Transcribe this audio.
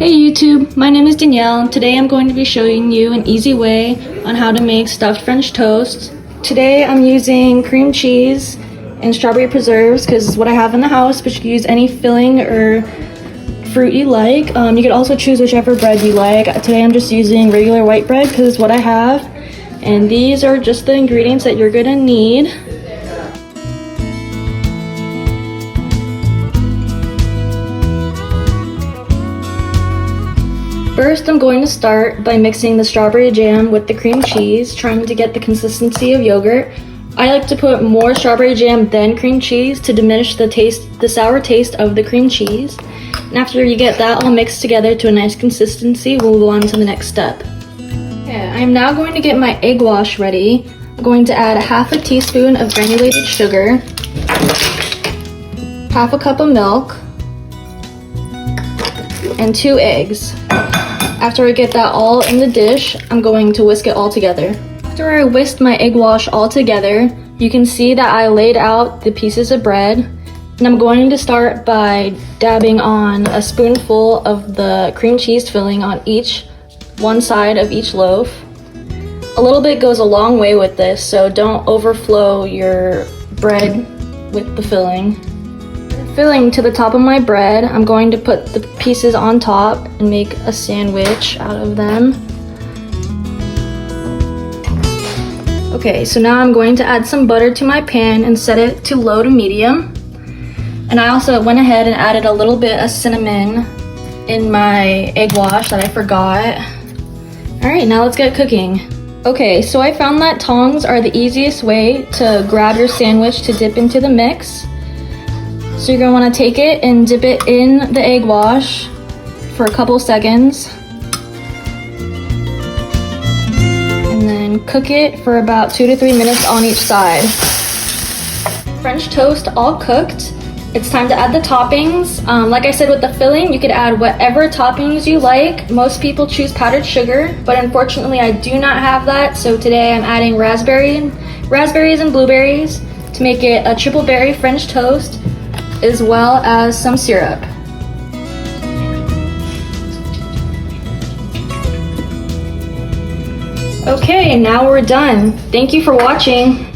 Hey YouTube, my name is Danielle. Today I'm going to be showing you an easy way on how to make stuffed French toast. Today I'm using cream cheese and strawberry preserves because it's what I have in the house, but you can use any filling or fruit you like. You could also choose whichever bread you like. Today I'm just using regular white bread because it's what I have. And these are just the ingredients that you're gonna need. First, I'm going to start by mixing the strawberry jam with the cream cheese, trying to get the consistency of yogurt. I like to put more strawberry jam than cream cheese to diminish the sour taste of the cream cheese. And after you get that all mixed together to a nice consistency, we'll move on to the next step. Okay, I am now going to get my egg wash ready. I'm going to add half a teaspoon of granulated sugar, half a cup of milk, and 2 eggs. After I get that all in the dish, I'm going to whisk it all together. After I whisked my egg wash all together, you can see that I laid out the pieces of bread. And I'm going to start by dabbing on a spoonful of the cream cheese filling on one side of each loaf. A little bit goes a long way with this, so don't overflow your bread with the filling. Filling to the top of my bread, I'm going to put the pieces on top and make a sandwich out of them. Okay, so now I'm going to add some butter to my pan and set it to low to medium. And I also went ahead and added a little bit of cinnamon in my egg wash that I forgot. Alright, now let's get cooking. Okay, so I found that tongs are the easiest way to grab your sandwich to dip into the mix. So you're going to want to take it and dip it in the egg wash for a couple seconds. And then cook it for about 2 to 3 minutes on each side. French toast all cooked. It's time to add the toppings. Like I said with the filling, you could add whatever toppings you like. Most people choose powdered sugar, but unfortunately I do not have that. So today I'm adding raspberries and blueberries to make it a triple berry French toast, as well as some syrup. Okay, now we're done. Thank you for watching.